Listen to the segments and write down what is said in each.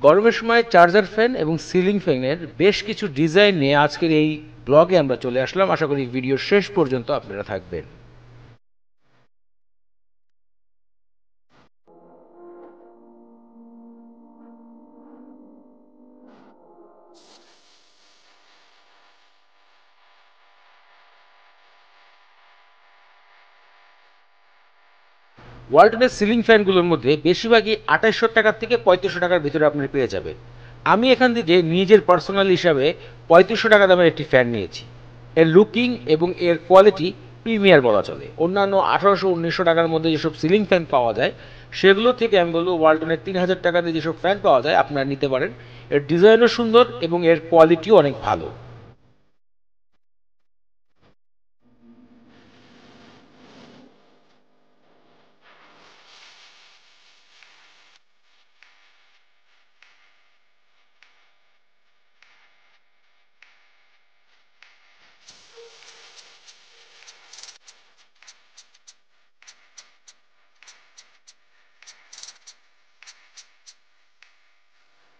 গরমের সময় charger fan এবং সিলিং ফ্যানের বেশ কিছু ডিজাইন নিয়ে আজকের এই ব্লগে আমরা চলে আসলাম। আশা করি ভিডিওর শেষ পর্যন্ত আপনারা থাকবেন। ওয়ালটনের সিলিং ফ্যানগুলোর মধ্যে বেশিরভাগই 2800 টাকা থেকে 3500 টাকার ভিতরে আপনি পেয়ে যাবেন। আমি এখান থেকে নিজের পার্সোনাল হিসাবে 3500 টাকা দামের একটি ফ্যান নিয়েছি। এর লুকিং এবং এর কোয়ালিটি প্রিমিয়ার বলা চলে। অন্যান্য 1800-1900 টাকার মধ্যে যেসব সিলিং ফ্যান পাওয়া যায় সেগুলো থেকে আমি বলবো ওয়ালটনের 3000 টাকাতে যেসব ফ্যান পাওয়া যায় আপনারা নিতে পারেন। এর ডিজাইনও সুন্দর এবং এর কোয়ালিটিও অনেক ভালো।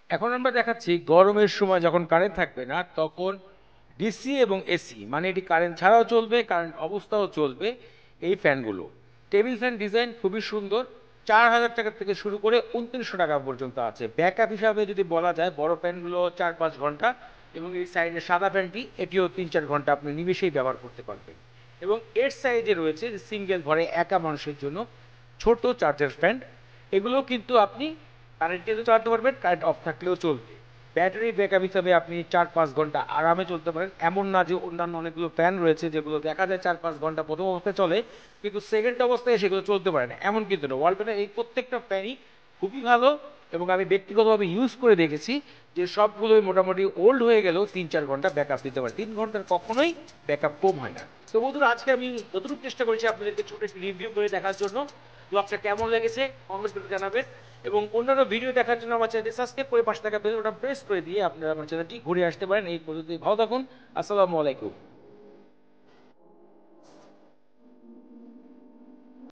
এখন আমরা দেখাচ্ছি গরমের সময় যখন কারেন্ট থাকবে না তখন ডিসি এবং এসি, মানে এটি কারেন্ট ছাড়াও চলবে, কারেন্ট অবস্থাও চলবে এই ফ্যানগুলো। টেবিল ফ্যান ডিজাইন খুবই সুন্দর। 4000 টাকা থেকে শুরু করে 2900 টাকা পর্যন্ত আছে। ব্যাকআপ হিসাবে যদি বলা যায় বড় ফ্যানগুলো 4-5 ঘন্টা এবং এই সাইডের সাদা ফ্যানটি এটিও 3-4 ঘন্টা আপনি নিমেষেই ব্যবহার করতে পারবেন। এবং এর সাইডে রয়েছে সিঙ্গেল ঘরে একা মানুষের জন্য ছোট চার্জার ফ্যান। এগুলো কিন্তু আপনি কারেন্টে চালাতে পারবেন, কারেন্ট অফ থাকলেও চলবে। ব্যাটারি ব্যাকআপ হিসাবে আপনি 4-5 ঘন্টা আরামে চলতে পারেন। এমন না যে অন্যান্য অনেকগুলো ফ্যান রয়েছে যেগুলো দেখা যায় 4-5 ঘন্টা প্রথম অবস্থায় চলে কিন্তু সেকেন্ড অবস্থায় সেগুলো চলতে পারে না, এমন কিন্তু না। ওয়ালটনের এই প্রত্যেকটা ফ্যানই খুবই ভালো এবং আমি ব্যক্তিগতভাবে ইউজ করে দেখেছি যে সবগুলোই মোটামুটি ওল্ড হয়ে গেলেও 3-4 ঘন্টা ব্যাকআপ দিতে পারে। 3 ঘন্টার কখনোই ব্যাকআপ কম হয় না। তো বন্ধুরা, আজকে আমি যতটুকু চেষ্টা করেছি আপনাদেরকে ছোট একটি রিভিউ করে দেখার জন্য। ব্লগটা কেমন লেগেছে কমেন্ট করে জানাবেন এবং অন্যান্য ভিডিও দেখার জন্য আমার চ্যানেলটি সাবস্ক্রাইব করে পাশে থাকা বেল বাটন প্রেস করে দিয়ে আপনারা আমার চ্যানেলটি ঘুরে আসতে পারেন। এই পদ্ধতি ভালো থাকুন। আসসালামু আলাইকুম।